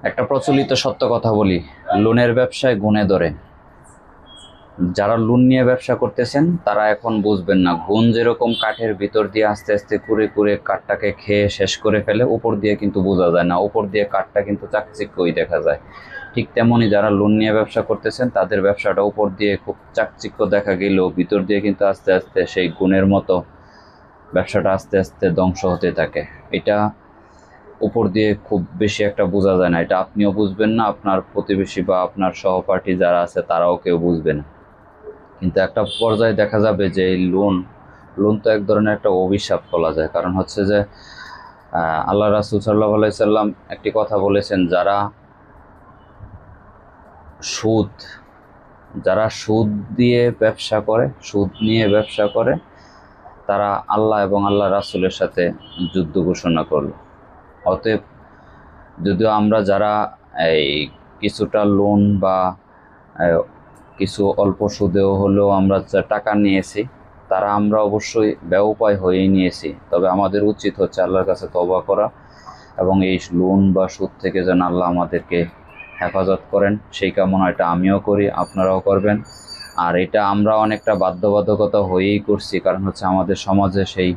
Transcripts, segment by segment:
একটা প্রচলিত সত্য কথা বলি, লোনের ব্যবসায় গুণে ধরে। যারা লোন নিয়ে ব্যবসা করতেছেন তারা এখন বুঝবেন না, গুণ যেরকম কাঠের ভিতর দিয়ে আস্তে আস্তে কুরে কুরে কাঠটাকে খেয়ে শেষ করে ফেলে, উপর দিয়ে কিন্তু বোঝা যায় না, উপর দিয়ে কাঠটা কিন্তু চাকচিক্যই দেখা যায়। ঠিক তেমনি যারা লোন নিয়ে ব্যবসা করতেছেন তাদের ব্যবসাটা উপর দিয়ে খুব চাকচিক্য দেখা গেলেও ভিতর দিয়ে কিন্তু আস্তে আস্তে সেই গুণের মতো ব্যবসাটা আস্তে আস্তে ধ্বংস হতে থাকে। এটা উপর দিয়ে খুব বেশি একটা বোঝা যায় না, এটা আপনিও বুঝবেন না, আপনার প্রতিবেশী বা আপনার সহপাঠী যারা আছে তারাও কেউ বুঝবে না। কিন্তু একটা পর্যায়ে দেখা যাবে যে এই লোন লোন তো এক ধরনের একটা অভিশাপ বলা যায়। কারণ হচ্ছে যে আল্লাহ রাসূল সাল্লাল্লাহু আলাইহি সাল্লাম একটি কথা বলেছেন, সুদ যারা সুদ দিয়ে ব্যবসা করে, সুদ নিয়ে ব্যবসা করে, তারা আল্লাহ এবং আল্লাহ রাসূলের সাথে যুদ্ধ ঘোষণা করলো। অতএব যদিও আমরা যারা এই কিছুটা লোন বা আহ, কিছু অল্প সুদেও হলেও আমরা যা টাকা নিয়েছি, তারা আমরা অবশ্যই ব্যবসায় হয়েই নিয়েছি, তবে আমাদের উচিত হচ্ছে আল্লাহর কাছে তওবা করা এবং এই লোন বা সুদ থেকে যেন আল্লাহ আমাদেরকে হেফাজত করেন, সেই কামনাটা আমিও করি, আপনারাও করবেন। আর এটা আমরা অনেকটা বাধ্যবাধকতা হয়েই করছি, কারণ হচ্ছে আমাদের সমাজে সেই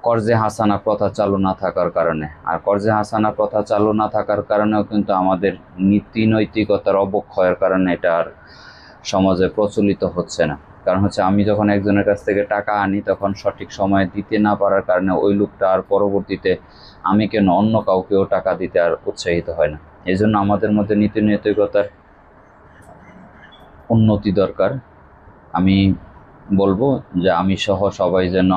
কর্জে হাসানা প্রথা চালু না থাকার কারণে। আর কর্জে হাসানা প্রথা চালু না থাকার কারণেও কিন্তু আমাদের নীতি নৈতিকতার অবক্ষয়ের কারণে এটা আর সমাজে প্রচলিত হচ্ছে না। কারণ হচ্ছে আমি যখন একজনের কাছ থেকে টাকা আনি তখন সঠিক সময়ে দিতে না পারার কারণে ওই লোকটা আর পরবর্তীতে আমি কেন অন্য কাউকেও টাকা দিতে আর উৎসাহিত হয় না। এই জন্য আমাদের মধ্যে নীতি নৈতিকতার উন্নতি দরকার। আমি বলবো যে আমি সহ সবাই যেন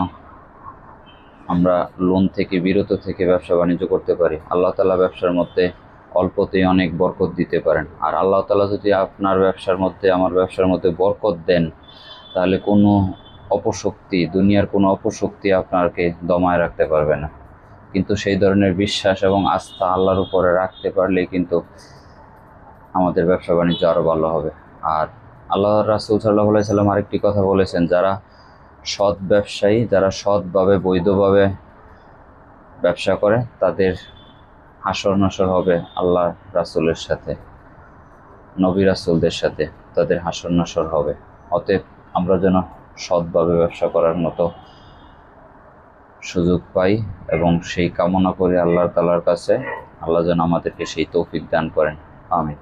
আমরা লোন থেকে বিরত থেকে ব্যবসা বাণিজ্য করতে পারি। আল্লাহ তাআলা ব্যবসার মধ্যে অল্পতেই অনেক বরকত দিতে পারেন। আর আল্লাহ তাআলা যদি আপনার ব্যবসার মধ্যে আমার ব্যবসার মধ্যে বরকত দেন, তাহলে কোনো অপশক্তি, দুনিয়ার কোনো অপশক্তি আপনাকে দমায় রাখতে পারবে না। কিন্তু সেই ধরনের বিশ্বাস এবং আস্থা আল্লাহর উপরে রাখতে পারলেই কিন্তু আমাদের ব্যবসা বাণিজ্য আরও ভালো হবে। আর আল্লাহ রাসূল সাল্লাল্লাহু আলাইহি সাল্লাম আরেকটি কথা বলেছেন, যারা সৎ ব্যবসায়ী, যারা সৎভাবে বৈধভাবে ব্যবসা করে, তাদের হাসর নাসর হবে আল্লাহ রাসূলের সাথে, নবী রাসূলদের সাথে তাদের হাসর নাসর হবে। অতএব আমরা যেন সৎভাবে ব্যবসা করার মতো সুযোগ পাই এবং সেই কামনা করি আল্লাহ তাআলার কাছে, আল্লাহ যেন আমাদেরকে সেই তৌফিক দান করেন। আমিন।